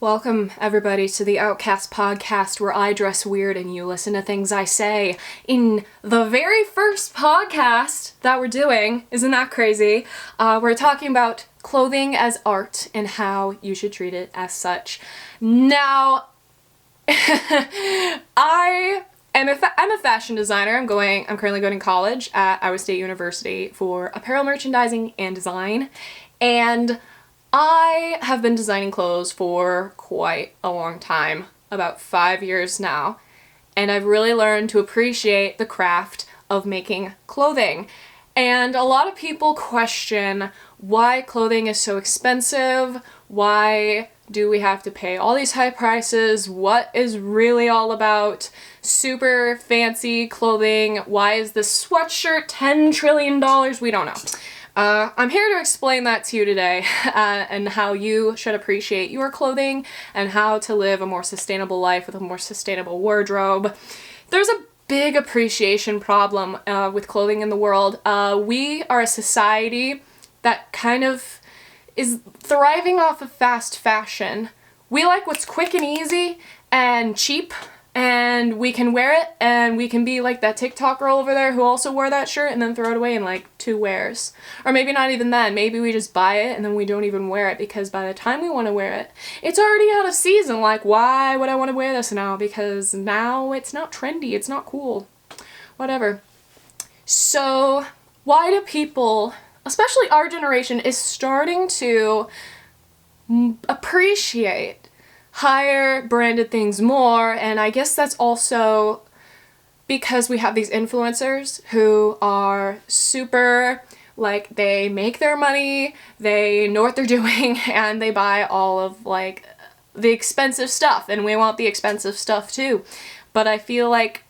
Welcome, everybody, to the Outcast podcast where I dress weird and you listen to things I say. In the very first podcast that we're doing, isn't that crazy? We're talking about clothing as art and how you should treat it as such. Now, I'm a fashion designer. I'm currently going to college at Iowa State University for apparel merchandising and design. And I have been designing clothes for quite a long time, about 5 years now, and I've really learned to appreciate the craft of making clothing. And a lot of people question why clothing is so expensive, why do we have to pay all these high prices, what is really all about super fancy clothing, why is this sweatshirt $10 trillion, we don't know. I'm here to explain that to you today, and how you should appreciate your clothing and how to live a more sustainable life with a more sustainable wardrobe. There's a big appreciation problem with clothing in the world. We are a society that kind of is thriving off of fast fashion. We like what's quick and easy and cheap, and we can wear it, and we can be like that TikTok girl over there who also wore that shirt and then throw it away in like 2 wears. Or maybe not even then. Maybe we just buy it and then we don't even wear it because by the time we want to wear it, it's already out of season. Like, why would I want to wear this now? Because now it's not trendy. It's not cool. Whatever. So, why do people, especially our generation, is starting to appreciate higher branded things more? And I guess that's also because we have these influencers who are super, like, they make their money, they know what they're doing, and they buy all of, like, the expensive stuff, and we want the expensive stuff too. But I feel like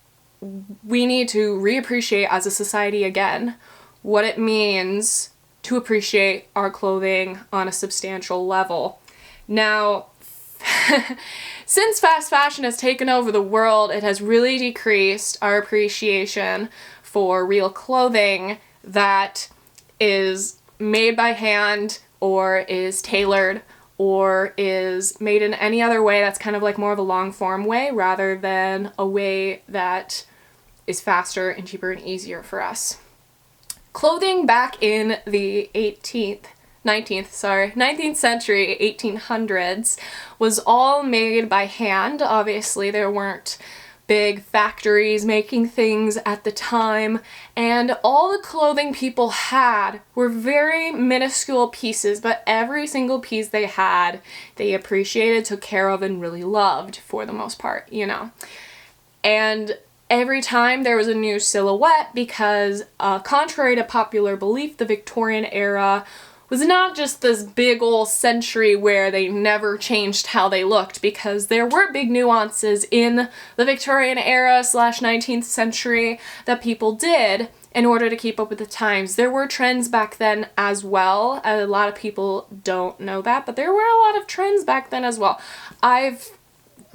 we need to reappreciate as a society again what it means to appreciate our clothing on a substantial level. Now, since fast fashion has taken over the world, it has really decreased our appreciation for real clothing that is made by hand or is tailored or is made in any other way that's kind of like more of a long form way rather than a way that is faster and cheaper and easier for us. Clothing back in the 19th century, 1800s, was all made by hand. Obviously, there weren't big factories making things at the time, and all the clothing people had were very minuscule pieces, but every single piece they had, they appreciated, took care of, and really loved for the most part, you know. And every time there was a new silhouette, because contrary to popular belief, the Victorian era was not just this big old century where they never changed how they looked, because there were big nuances in the Victorian era / 19th century that people did in order to keep up with the times. There were trends back then as well. A lot of people don't know that, but there were a lot of trends back then as well. I've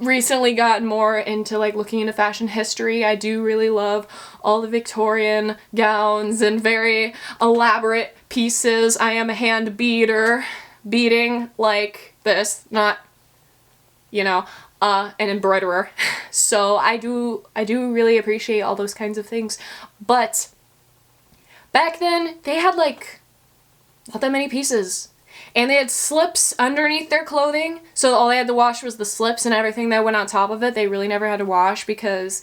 recently gotten more into like looking into fashion history. I do really love all the Victorian gowns and very elaborate pieces. I am a hand beater, beating like this, not, an embroiderer. So I do really appreciate all those kinds of things. But back then they had like not that many pieces. And they had slips underneath their clothing, so all they had to wash was the slips, and everything that went on top of it they really never had to wash because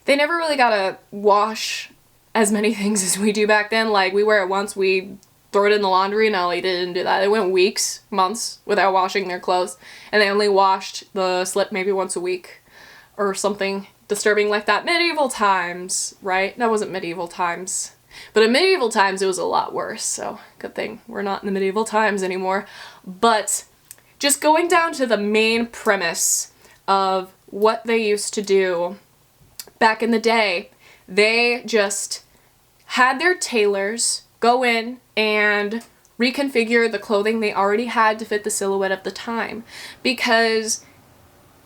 they never really got to wash as many things as we do back then. Like, we wear it once, we throw it in the laundry. No, they didn't do that. They went weeks, months without washing their clothes, and they only washed the slip maybe once a week or something disturbing like that. Medieval times, right? That wasn't medieval times. But in medieval times, it was a lot worse, so good thing we're not in the medieval times anymore. But just going down to the main premise of what they used to do back in the day, they just had their tailors go in and reconfigure the clothing they already had to fit the silhouette of the time. Because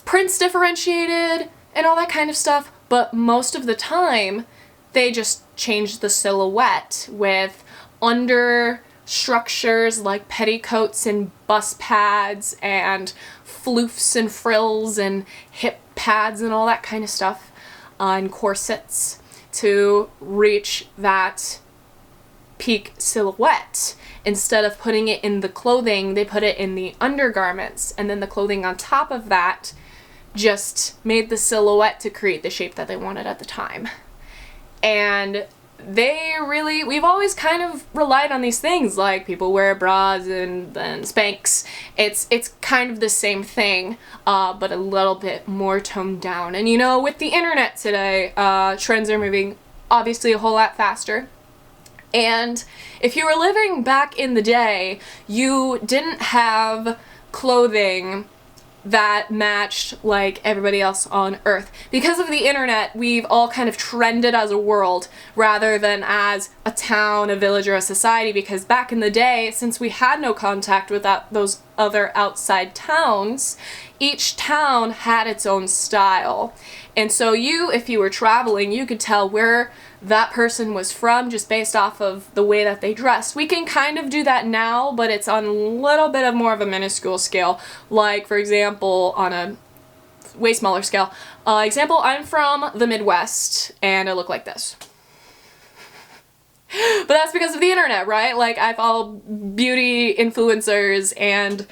prints differentiated and all that kind of stuff, but most of the time, they just changed the silhouette with under structures like petticoats and bust pads and floofs and frills and hip pads and all that kind of stuff, and corsets to reach that peak silhouette. Instead of putting it in the clothing, they put it in the undergarments, and then the clothing on top of that just made the silhouette to create the shape that they wanted at the time. And we've always kind of relied on these things, like people wear bras and then Spanx. It's kind of the same thing, but a little bit more toned down. And you know, with the internet today, trends are moving obviously a whole lot faster. And if you were living back in the day, you didn't have clothing that matched like everybody else on Earth. Because of the internet, we've all kind of trended as a world rather than as a town, a village, or a society, because back in the day, since we had no contact with those other outside towns, each town had its own style. And so if you were traveling, you could tell where that person was from just based off of the way that they dressed. We can kind of do that now, but it's on a little bit of more of a minuscule scale. Like, for example, on a way smaller scale. I'm from the Midwest, and I look like this. But that's because of the internet, right? Like, I follow beauty influencers, and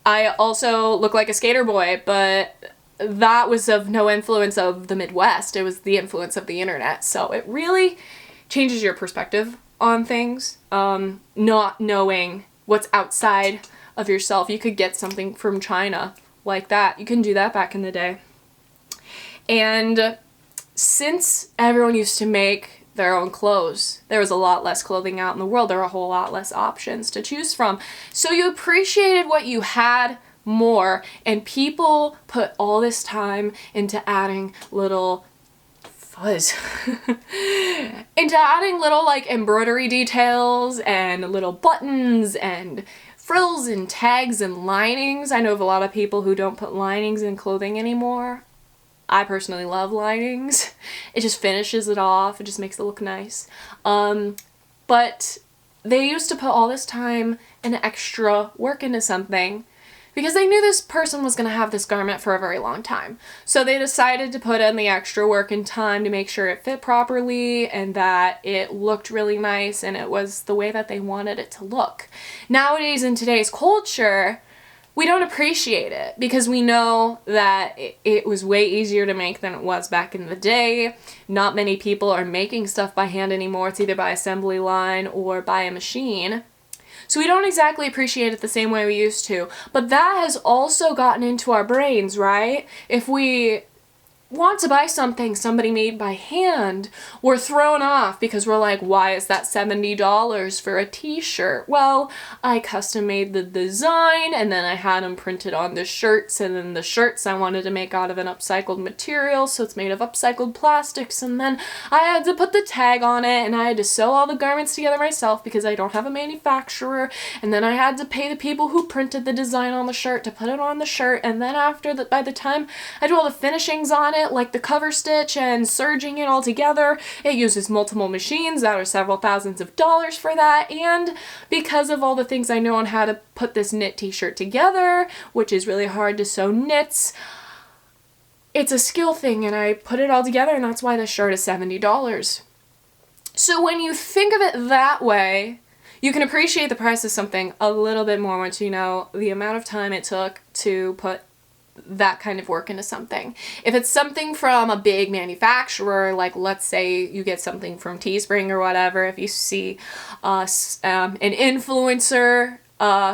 I also look like a skater boy, but that was of no influence of the Midwest. It was the influence of the internet. So it really changes your perspective on things. Not knowing what's outside of yourself. You could get something from China like that. You couldn't do that back in the day. And since everyone used to make their own clothes, there was a lot less clothing out in the world. There were a whole lot less options to choose from. So you appreciated what you had more, and people put all this time into adding little into adding little like embroidery details and little buttons and frills and tags and linings. I know of a lot of people who don't put linings in clothing anymore. I personally love linings. It just finishes it off. It just makes it look nice. But they used to put all this time and extra work into something because they knew this person was going to have this garment for a very long time. So they decided to put in the extra work and time to make sure it fit properly and that it looked really nice and it was the way that they wanted it to look. Nowadays, in today's culture, we don't appreciate it because we know that it was way easier to make than it was back in the day. Not many people are making stuff by hand anymore. It's either by assembly line or by a machine. So we don't exactly appreciate it the same way we used to. But that has also gotten into our brains, right? If we want to buy somebody made by hand, we're thrown off because we're like, why is that $70 for a t-shirt? Well, I custom made the design and then I had them printed on the shirts, and then the shirts I wanted to make out of an upcycled material, so it's made of upcycled plastics, and then I had to put the tag on it and I had to sew all the garments together myself because I don't have a manufacturer, and then I had to pay the people who printed the design on the shirt to put it on the shirt, and then by the time I do all the finishings on it, like the cover stitch and serging it all together, it uses multiple machines that are several thousands of dollars for that. And because of all the things I know on how to put this knit t-shirt together, which is really hard to sew knits, it's a skill thing, and I put it all together, and that's why the shirt is $70. So when you think of it that way, you can appreciate the price of something a little bit more once you know the amount of time it took to put that kind of work into something. If it's something from a big manufacturer, like let's say you get something from Teespring or whatever, if you see an influencer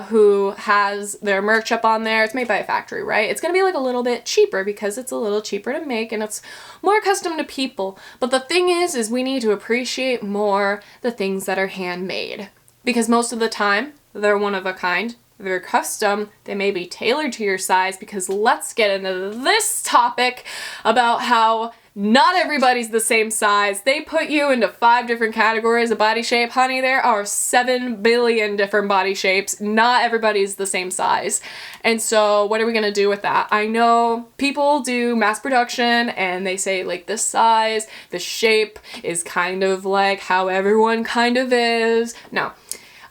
who has their merch up on there, it's made by a factory, right? It's gonna be like a little bit cheaper because it's a little cheaper to make and it's more custom to people. But the thing is we need to appreciate more the things that are handmade, because most of the time they're one of a kind. They're custom, they may be tailored to your size, because let's get into this topic about how not everybody's the same size. They put you into 5 different categories of body shape. Honey, there are 7 billion different body shapes. Not everybody's the same size. And so what are we gonna do with that? I know people do mass production and they say like this size, the shape is kind of like how everyone kind of is. No.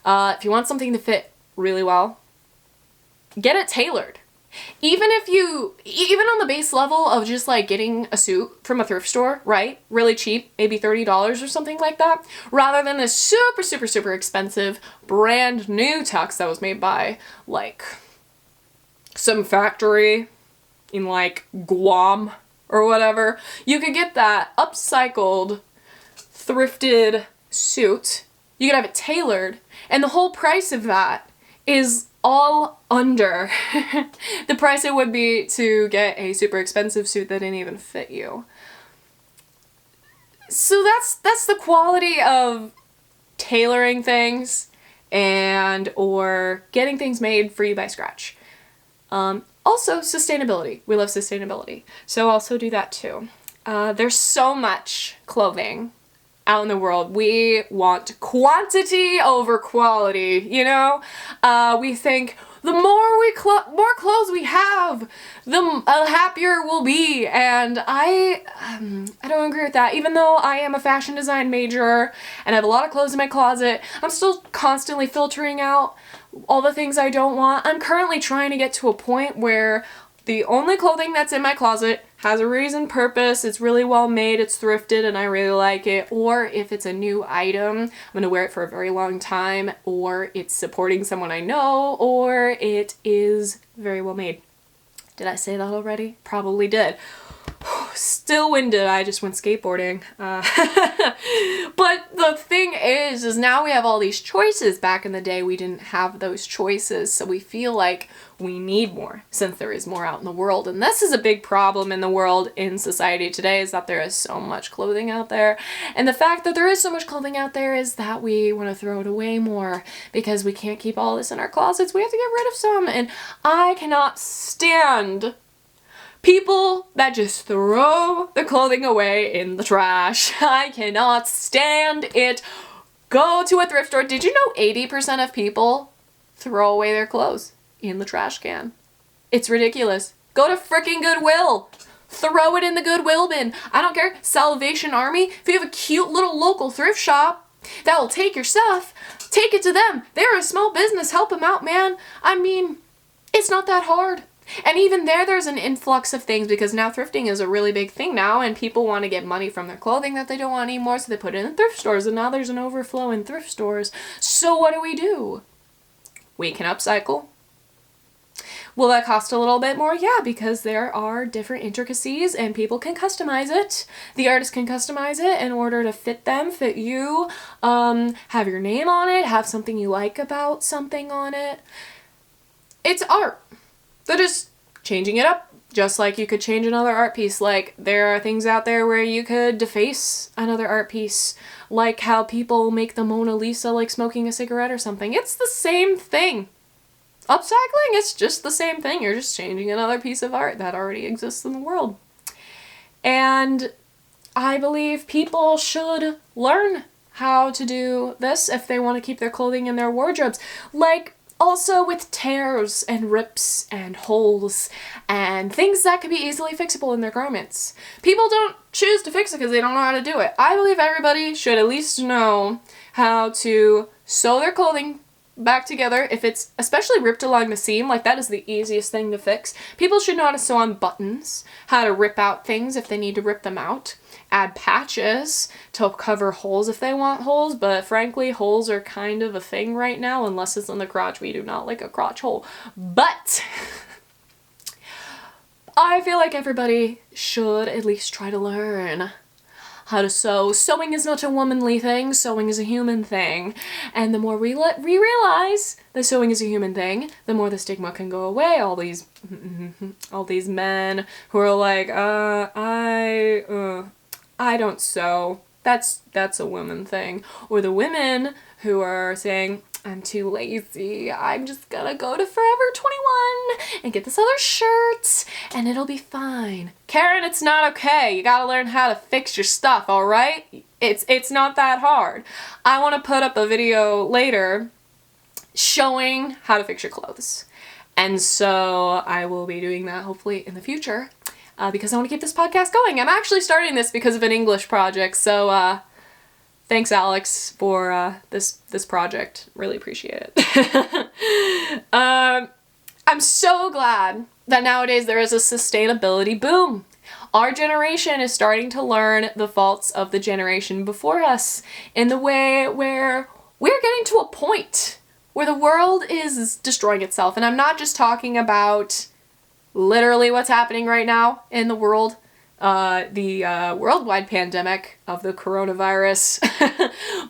If you want something to fit really well, get it tailored. Even on the base level of just like getting a suit from a thrift store, right? Really cheap, maybe $30 or something like that, rather than this super, super, super expensive brand new tux that was made by like some factory in like Guam or whatever. You could get that upcycled, thrifted suit. You could have it tailored, and the whole price of that is all under the price it would be to get a super expensive suit that didn't even fit you. So that's the quality of tailoring things and or getting things made for you by scratch. Also, sustainability. We love sustainability. So also do that too. There's so much clothing out in the world. We want quantity over quality, you know? We think the more clothes we have, the happier we'll be. And I don't agree with that. Even though I am a fashion design major and I have a lot of clothes in my closet, I'm still constantly filtering out all the things I don't want. I'm currently trying to get to a point where the only clothing that's in my closet has a reason, purpose, it's really well made, it's thrifted, and I really like it. Or if it's a new item, I'm gonna wear it for a very long time, or it's supporting someone I know, or it is very well made. Did I say that already? Probably did. Still winded, I just went skateboarding. But the thing is now we have all these choices. Back in the day, we didn't have those choices, so we feel like we need more since there is more out in the world. And this is a big problem in the world, in society today, is that there is so much clothing out there. And the fact that there is so much clothing out there is that we want to throw it away more because we can't keep all this in our closets. We have to get rid of some. And I cannot stand people that just throw the clothing away in the trash. I cannot stand it. Go to a thrift store. Did you know 80% of people throw away their clothes in the trash can? It's ridiculous. Go to freaking Goodwill. Throw it in the Goodwill bin. I don't care. Salvation Army. If you have a cute little local thrift shop that will take your stuff, take it to them. They're a small business. Help them out, man. I mean, it's not that hard. And even there's an influx of things because now thrifting is a really big thing now, and people want to get money from their clothing that they don't want anymore, so they put it in thrift stores, and now there's an overflow in thrift stores. So what do? We can upcycle. Will that cost a little bit more? Yeah, because there are different intricacies and people can customize it. The artist can customize it in order to fit them, fit you, have your name on it, have something you like about something on it. It's art. They're just changing it up, just like you could change another art piece. Like, there are things out there where you could deface another art piece, like how people make the Mona Lisa like smoking a cigarette or something. It's the same thing. Upcycling, it's just the same thing. You're just changing another piece of art that already exists in the world. And I believe people should learn how to do this if they want to keep their clothing in their wardrobes. Like, also with tears and rips and holes and things that could be easily fixable in their garments. People don't choose to fix it because they don't know how to do it. I believe everybody should at least know how to sew their clothing back together. If it's especially ripped along the seam, like that is the easiest thing to fix. People should know how to sew on buttons, how to rip out things if they need to rip them out, add patches to cover holes if they want holes, but frankly, holes are kind of a thing right now, unless it's in the crotch. We do not like a crotch hole. But I feel like everybody should at least try to learn how to sew. Sewing is not a womanly thing, sewing is a human thing. And the more we realize that sewing is a human thing, the more the stigma can go away. All these men who are like, I don't sew. That's a woman thing. Or the women who are saying, I'm too lazy. I'm just gonna go to Forever 21 and get this other shirt and it'll be fine. Karen, it's not okay. You gotta learn how to fix your stuff, alright? It's not that hard. I want to put up a video later showing how to fix your clothes. And so I will be doing that hopefully in the future because I want to keep this podcast going. I'm actually starting this because of an English project, so Thanks, Alex, for this project. Really appreciate it. I'm so glad that nowadays there is a sustainability boom. Our generation is starting to learn the faults of the generation before us in the way where we're getting to a point where the world is destroying itself. And I'm not just talking about literally what's happening right now in the world, the worldwide pandemic of the coronavirus,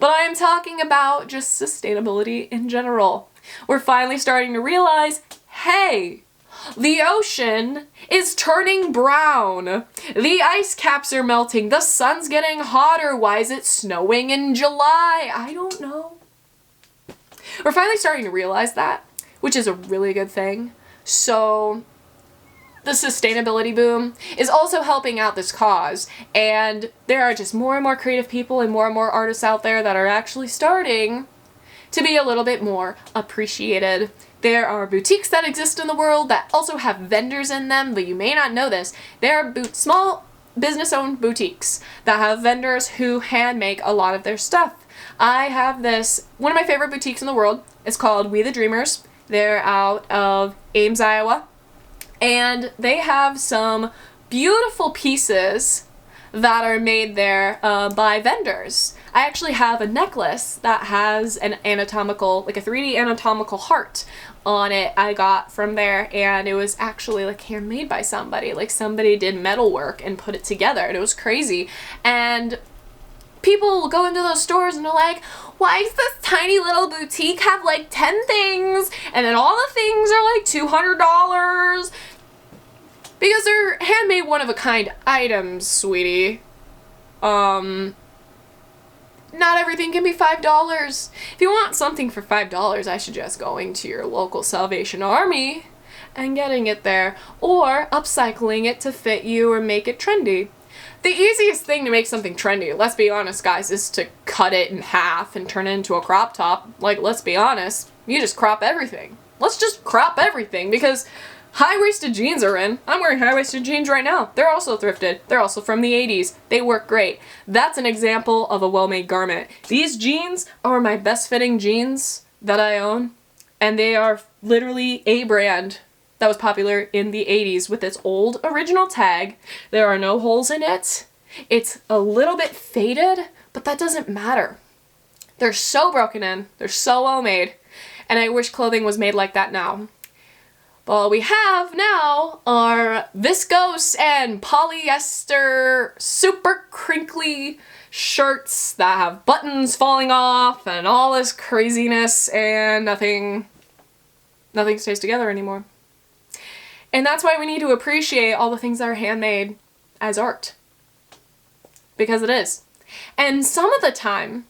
but I am talking about just sustainability in general. We're finally starting to realize, hey, the ocean is turning brown. The ice caps are melting. The sun's getting hotter. Why is it snowing in July? I don't know. We're finally starting to realize that, which is a really good thing. So the sustainability boom is also helping out this cause, and there are just more and more creative people and more artists out there that are actually starting to be a little bit more appreciated. There are boutiques that exist in the world that also have vendors in them, but you may not know this. There are small business-owned boutiques that have vendors who hand make a lot of their stuff. I have one of my favorite boutiques in the world. It's called We the Dreamers. They're out of Ames, Iowa. And they have some beautiful pieces that are made there by vendors. I actually have a necklace that has an anatomical, like a 3D anatomical heart on it I got from there, and it was actually like handmade by somebody. Like somebody did metal work and put it together, and it was crazy. And people will go into those stores and they're like, why does this tiny little boutique have like 10 things and then all the things are like $200? Because they're handmade one-of-a-kind items, sweetie. Not everything can be $5. If you want something for $5, I suggest going to your local Salvation Army and getting it there, or upcycling it to fit you or make it trendy. The easiest thing to make something trendy, let's be honest guys, is to cut it in half and turn it into a crop top. Like, let's be honest, you just crop everything. Let's just crop everything, because high-waisted jeans are in. I'm wearing high-waisted jeans right now. They're also thrifted. They're also from the 80s. They work great. That's an example of a well-made garment. These jeans are my best-fitting jeans that I own, and they are literally a brand that was popular in the 80s with its old original tag. There are no holes in it. It's a little bit faded, but that doesn't matter. They're so broken in. They're so well-made, and I wish clothing was made like that now. All we have now are viscose and polyester super crinkly shirts that have buttons falling off and all this craziness, and nothing stays together anymore. And that's why we need to appreciate all the things that are handmade as art. Because it is. And some of the time,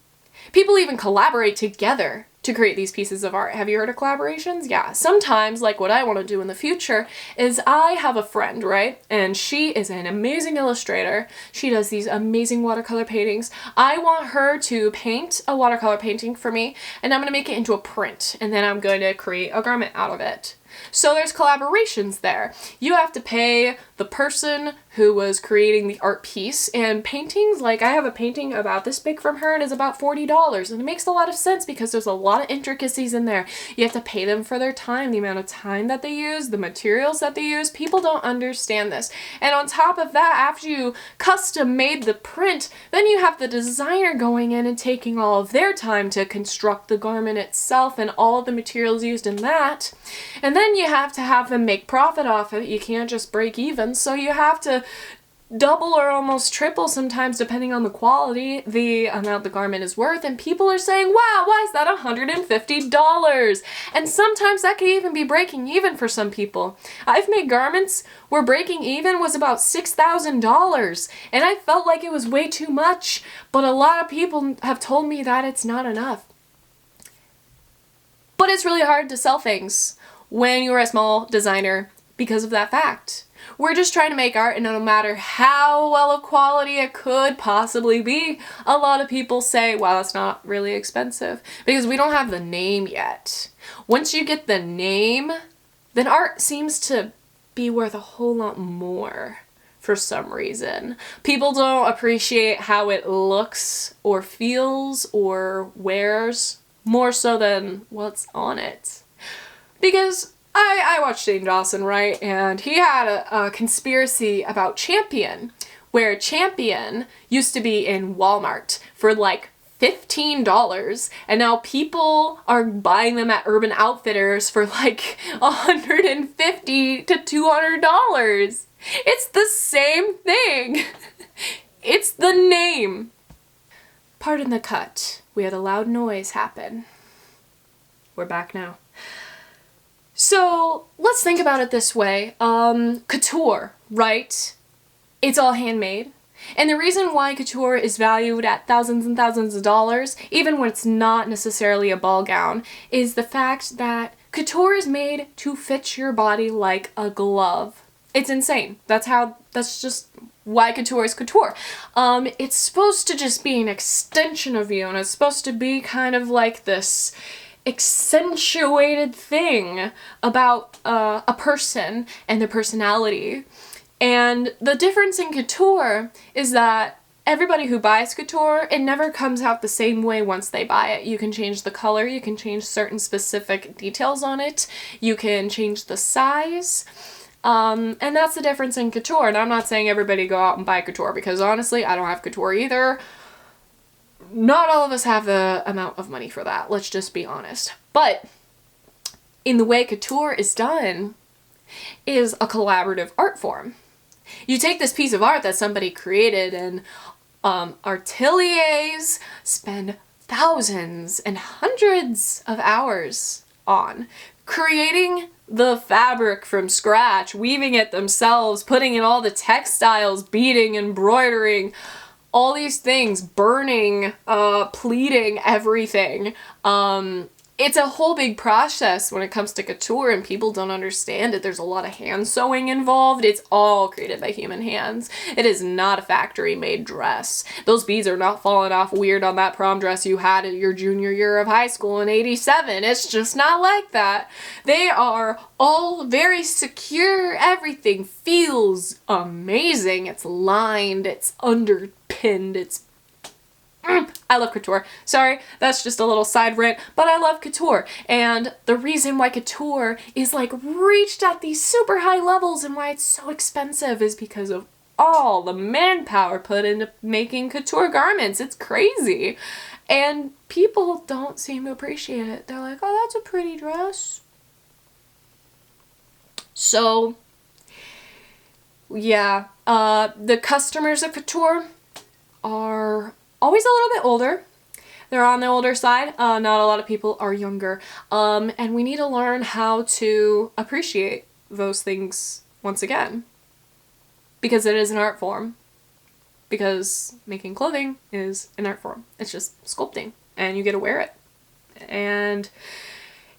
people even collaborate together to create these pieces of art. Have you heard of collaborations? Yeah. Sometimes, like what I want to do in the future, is I have a friend, right? And she is an amazing illustrator. She does these amazing watercolor paintings. I want her to paint a watercolor painting for me, and I'm going to make it into a print, and then I'm going to create a garment out of it. So there's collaborations there. You have to pay the person who was creating the art piece, and paintings, like I have a painting about this big from her and it's about $40, and it makes a lot of sense because there's a lot of intricacies in there. You have to pay them for their time, the amount of time that they use, the materials that they use. People don't understand this. And on top of that, after you custom made the print, then you have the designer going in and taking all of their time to construct the garment itself and all of the materials used in that. And then you have to have them make profit off of it. You can't just break even, so you have to double or almost triple sometimes, depending on the quality, the amount the garment is worth. And people are saying, wow, why is that $150? And sometimes that could even be breaking even for some people. I've made garments where breaking even was about $6,000, and I felt like it was way too much, but a lot of people have told me that it's not enough. But it's really hard to sell things when you're a small designer because of that fact. We're just trying to make art, and no matter how well of quality it could possibly be, a lot of people say, wow, that's not really expensive, because we don't have the name yet. Once you get the name, then art seems to be worth a whole lot more, for some reason. People don't appreciate how it looks or feels or wears more so than what's on it. Because I watched Shane Dawson, right? And he had a conspiracy about Champion, where Champion used to be in Walmart for like $15, and now people are buying them at Urban Outfitters for like $150 to $200. It's the same thing. It's the name. Pardon the cut. We had a loud noise happen. We're back now. So let's think about it this way. Couture, right? It's all handmade. And the reason why couture is valued at thousands and thousands of dollars, even when it's not necessarily a ball gown, is the fact that couture is made to fit your body like a glove. It's insane. That's just why couture is couture. It's supposed to just be an extension of you, and it's supposed to be kind of like this accentuated thing about a person and their personality. And the difference in couture is that everybody who buys couture, it never comes out the same way once they buy it. You can change the color, you can change certain specific details on it, you can change the size, and that's the difference in couture. And I'm not saying everybody go out and buy couture, because honestly, I don't have couture either. Not all of us have the amount of money for that, let's just be honest. But in the way couture is done is a collaborative art form. You take this piece of art that somebody created, and artisans spend thousands and hundreds of hours on creating the fabric from scratch, weaving it themselves, putting in all the textiles, beading, embroidering, all these things, burning, pleating, everything. It's a whole big process when it comes to couture, and people don't understand it. There's a lot of hand sewing involved. It's all created by human hands. It is not a factory-made dress. Those beads are not falling off weird on that prom dress you had in your junior year of high school in '87. It's just not like that. They are all very secure. Everything feels amazing. It's lined, it's underpinned, it's I love couture. Sorry, that's just a little side rant, but I love couture. And the reason why couture is like reached at these super high levels and why it's so expensive is because of all the manpower put into making couture garments. It's crazy. And people don't seem to appreciate it. They're like, oh, that's a pretty dress. So, yeah, the customers of couture are always a little bit older. They're on the older side. Not a lot of people are younger. And we need to learn how to appreciate those things once again. Because it is an art form. Because making clothing is an art form. It's just sculpting. And you get to wear it. And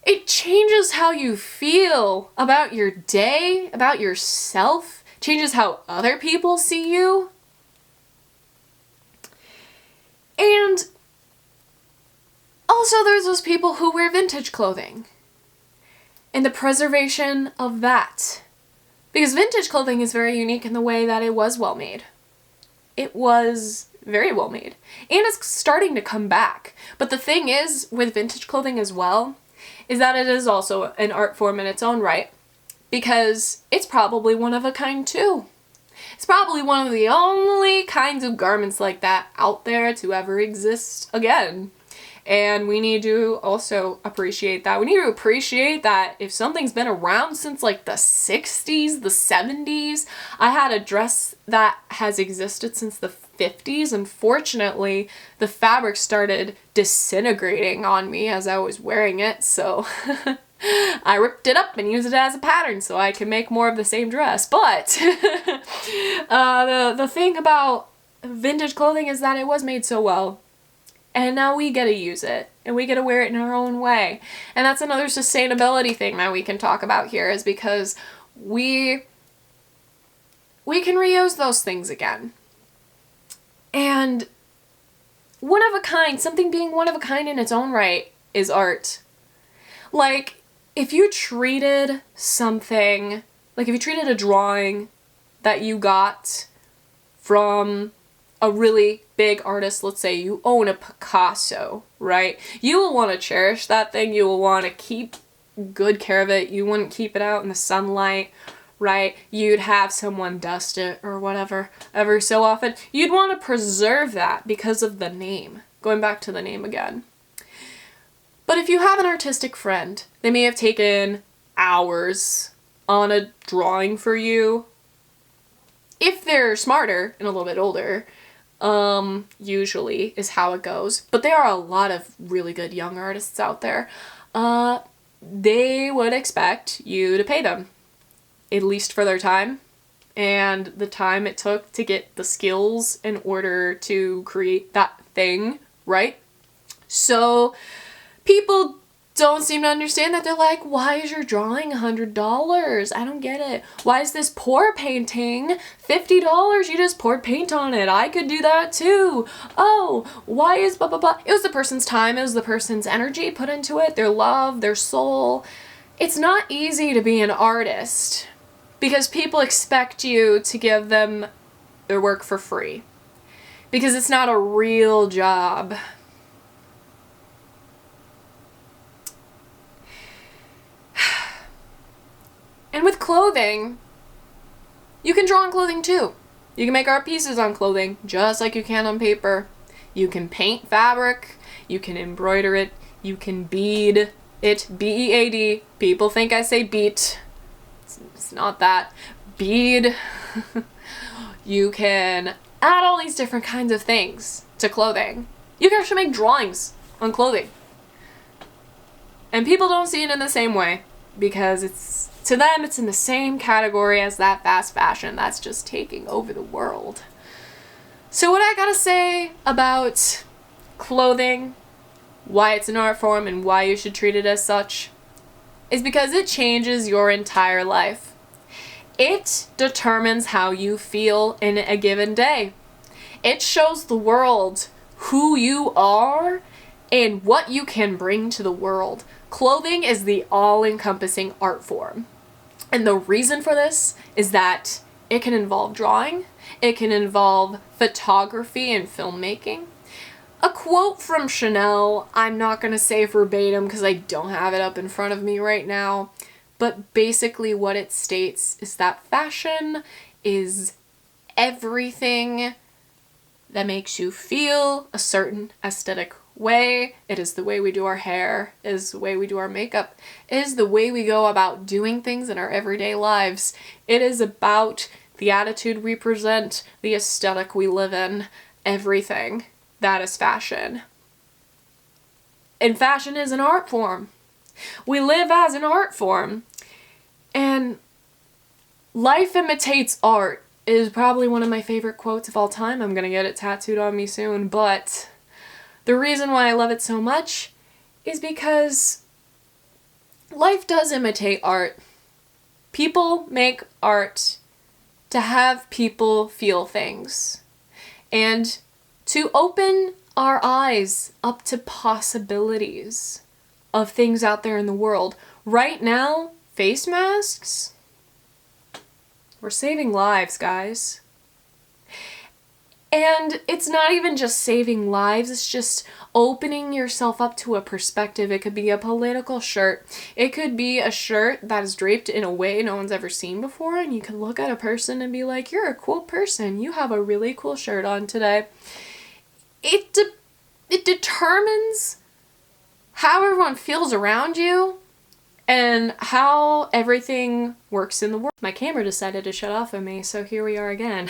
it changes how you feel about your day, about yourself. Changes how other people see you. And also there's those people who wear vintage clothing and the preservation of that. Because vintage clothing is very unique in the way that it was well made. It was very well made. And it's starting to come back. But the thing is with vintage clothing as well is that it is also an art form in its own right. Because it's probably one of a kind too. It's probably one of the only kinds of garments like that out there to ever exist again. And we need to also appreciate that. We need to appreciate that if something's been around since like the 60s, the 70s. I had a dress that has existed since the 50s. Unfortunately, the fabric started disintegrating on me as I was wearing it, so I ripped it up and used it as a pattern so I can make more of the same dress. But the thing about vintage clothing is that it was made so well. And now we get to use it. And we get to wear it in our own way. And that's another sustainability thing that we can talk about here, is because we can reuse those things again. And one of a kind, something being one of a kind in its own right, is art. Like, if you treated something, like if you treated a drawing that you got from a really big artist, let's say you own a Picasso, right? You will want to cherish that thing. You will want to keep good care of it. You wouldn't keep it out in the sunlight, right? You'd have someone dust it or whatever ever so often. You'd want to preserve that because of the name. Going back to the name again. But if you have an artistic friend, they may have taken hours on a drawing for you. If they're smarter and a little bit older, usually is how it goes. But there are a lot of really good young artists out there. They would expect you to pay them, at least for their time and the time it took to get the skills in order to create that thing, right? So people don't seem to understand that. They're like, why is your drawing $100? I don't get it. Why is this pour painting $50? You just poured paint on it. I could do that too. Oh, why is blah, blah, blah. It was the person's time. It was the person's energy put into it, their love, their soul. It's not easy to be an artist because people expect you to give them their work for free because it's not a real job. And with clothing, you can draw on clothing too. You can make art pieces on clothing, just like you can on paper. You can paint fabric, you can embroider it, you can bead it, B-E-A-D. People think I say beat. It's not that. Bead. You can add all these different kinds of things to clothing. You can actually make drawings on clothing. And people don't see it in the same way because to them, it's in the same category as that fast fashion that's just taking over the world. So what I gotta say about clothing, why it's an art form and why you should treat it as such, is because it changes your entire life. It determines how you feel in a given day. It shows the world who you are and what you can bring to the world. Clothing is the all-encompassing art form. And the reason for this is that it can involve drawing, it can involve photography and filmmaking. A quote from Chanel, I'm not going to say verbatim because I don't have it up in front of me right now, but basically what it states is that fashion is everything that makes you feel a certain aesthetic way. It is the way we do our hair, it is the way we do our makeup, it is the way we go about doing things in our everyday lives. It is about the attitude we present, the aesthetic we live in, everything. That is fashion. And fashion is an art form. We live as an art form. And life imitates art is probably one of my favorite quotes of all time. I'm gonna get it tattooed on me soon, but the reason why I love it so much is because life does imitate art. People make art to have people feel things and to open our eyes up to possibilities of things out there in the world. Right now, face masks, we're saving lives, guys. And it's not even just saving lives, it's just opening yourself up to a perspective. It could be a political shirt. It could be a shirt that is draped in a way no one's ever seen before, and you can look at a person and be like, you're a cool person. You have a really cool shirt on today. It determines how everyone feels around you and how everything works in the world. My camera decided to shut off on me, so here we are again.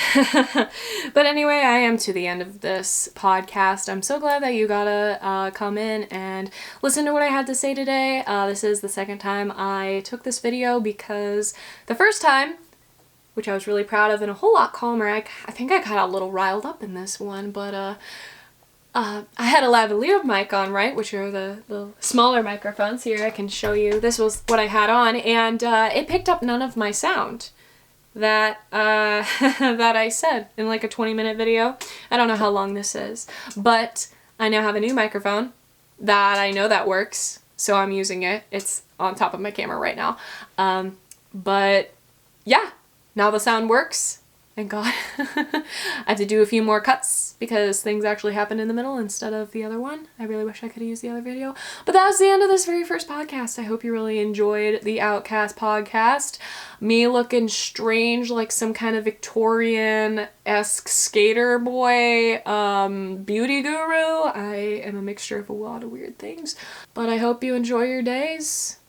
But anyway, I am to the end of this podcast. I'm so glad that you gotta come in and listen to what I had to say today. This is the second time I took this video because the first time, which I was really proud of and a whole lot calmer, I think I got a little riled up in this one, but I had a lavalier mic on, right, which are the smaller microphones. Here I can show you. This was what I had on, and it picked up none of my sound that that I said in like a 20-minute video. I don't know how long this is, but I now have a new microphone that I know that works, so I'm using it. It's on top of my camera right now. But yeah, now the sound works, Thank God. I had to do a few more cuts because things actually happened in the middle instead of the other one. I really wish I could have used the other video. But that was the end of this very first podcast. I hope you really enjoyed the Outcast podcast. Me looking strange like some kind of Victorian-esque skater boy, beauty guru. I am a mixture of a lot of weird things. But I hope you enjoy your days.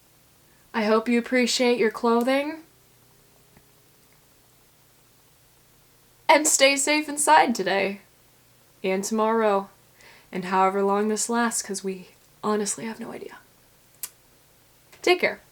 I hope you appreciate your clothing. And stay safe inside today. And tomorrow. And however long this lasts, because we honestly have no idea. Take care.